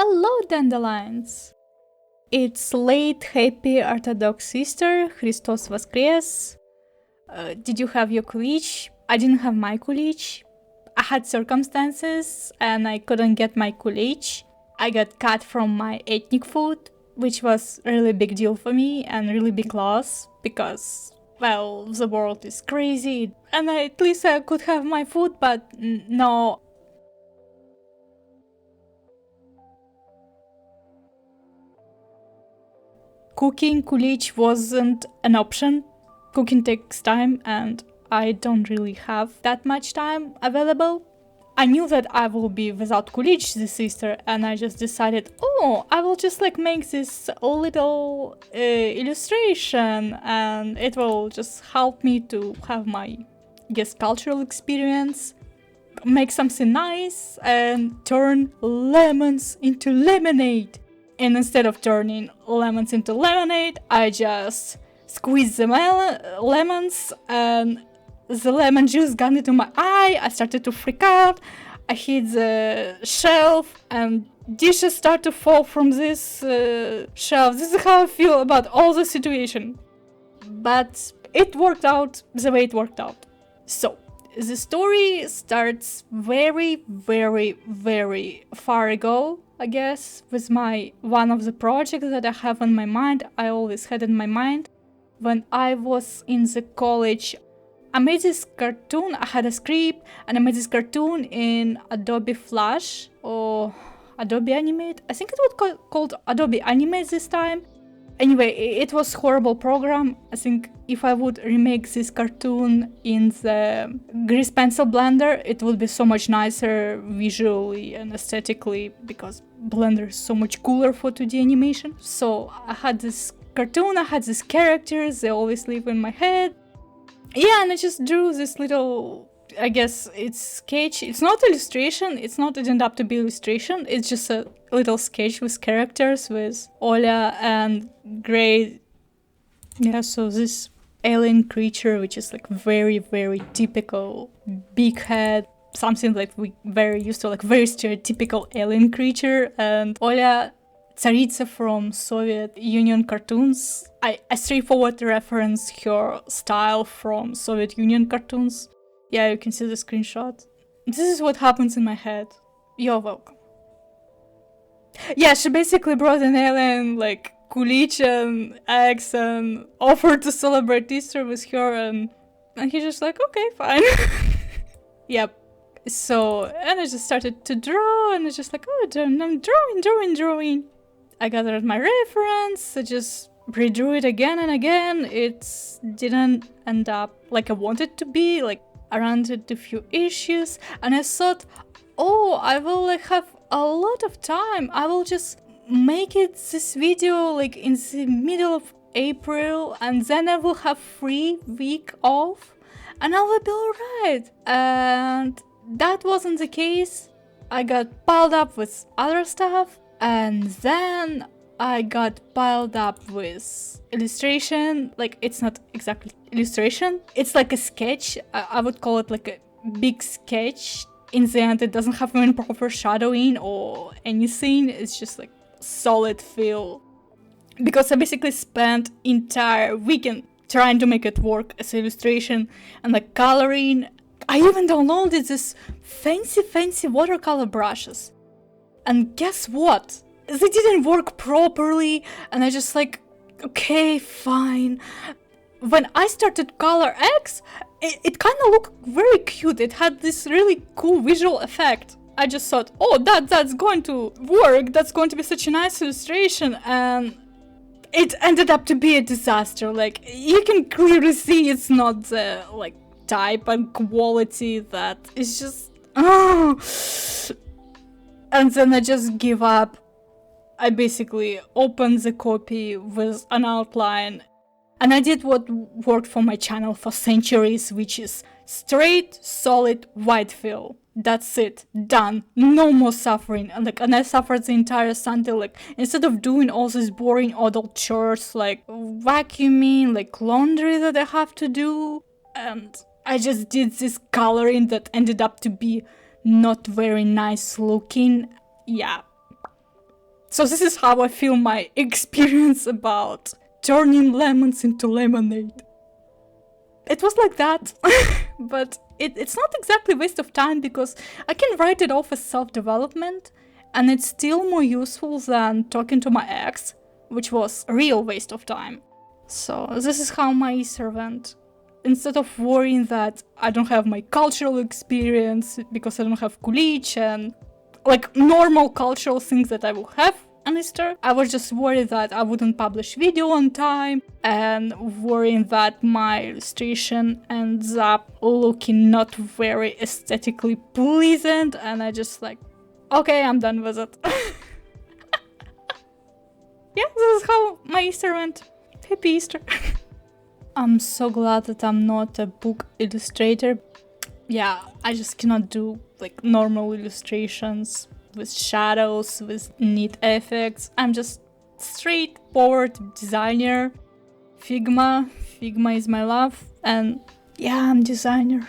Hello, dandelions! It's late, happy Orthodox Easter, Christos Voskres. Did you have your kulich? I didn't have my kulich. I had circumstances and I couldn't get my kulich. I got cut from my ethnic food, which was a really big deal for me and really big loss because, well, the world is crazy and at least I could have my food, but no. Cooking kulich wasn't an option. Cooking takes time and I don't really have that much time available. I knew that I will be without kulich this Easter and I just decided, I will just make this little illustration and it will just help me to have my, cultural experience, make something nice and turn lemons into lemonade. And instead of turning lemons into lemonade, I just squeezed the lemons and the lemon juice got into my eye. I started to freak out. I hit the shelf and dishes start to fall from this shelf. This is how I feel about all the situation. But it worked out the way it worked out. So, the story starts very, very, very far ago, I guess, with one of the projects that I have in my mind. I always had in my mind. When I was in the college, I made this cartoon. I had a script and I made this cartoon in Adobe Flash or Adobe Animate. I think it was called Adobe Animate this time. Anyway, it was a horrible program. I think if I would remake this cartoon in the grease pencil blender, it would be so much nicer visually and aesthetically because Blender is so much cooler for 2D animation. So I had this cartoon, I had these characters, they always live in my head. Yeah, and I just drew this little, I guess it's sketch. It's not illustration, it didn't have to be illustration, it's just a little sketch with characters, with Oля and Gray. Yeah, so this alien creature, which is very, very typical, big head, something we very used to, very stereotypical alien creature, and Oля, Tsaritsa from Soviet Union cartoons. I straightforward reference her style from Soviet Union cartoons. Yeah, you can see the screenshot. This is what happens in my head. You're welcome. Yeah, she basically brought an alien, kulich and eggs and offered to celebrate Easter with her, and he just okay, fine. Yep. So, and I just started to draw, and it's just I'm drawing. I gathered my reference, I just redrew it again and again. It didn't end up like I wanted to be, I ran into a few issues, and I thought, I will have a lot of time. I will just make it this video in the middle of April, and then I will have 3 weeks off, and I will be alright. And that wasn't the case. I got piled up with other stuff, and then I got piled up with illustration. It's not exactly illustration, it's a sketch. I would call it a big sketch. In the end, it doesn't have any proper shadowing or anything, it's just solid feel. Because I basically spent entire weekend trying to make it work as illustration and coloring. I even downloaded this fancy watercolor brushes. And guess what? They didn't work properly, and I just okay, fine. When I started color X, it kind of looked very cute. It had this really cool visual effect. I just thought, that's going to work. That's going to be such a nice illustration, and it ended up to be a disaster. You can clearly see it's not the type and quality that is just And then I just give up. I basically opened the copy with an outline, and I did what worked for my channel for centuries, which is straight, solid, white fill. That's it. Done. No more suffering. And I suffered the entire Sunday, instead of doing all these boring adult chores, vacuuming, laundry that I have to do, and I just did this coloring that ended up to be not very nice looking. Yeah. So this is how I feel my experience about turning lemons into lemonade. It was like that, but it's not exactly waste of time because I can write it off as self-development, and it's still more useful than talking to my ex, which was a real waste of time. So this is how my Easter went. Instead of worrying that I don't have my cultural experience because I don't have kulich and like normal cultural things that I will have on Easter, I was just worried that I wouldn't publish video on time and worrying that my illustration ends up looking not very aesthetically pleasant, and I just like, okay, I'm done with it. Yeah, this is how my Easter went. Happy Easter. I'm so glad that I'm not a book illustrator. Yeah, I just cannot do like normal illustrations with shadows, with neat effects. I'm just straightforward designer. Figma is my love, and yeah, I'm designer.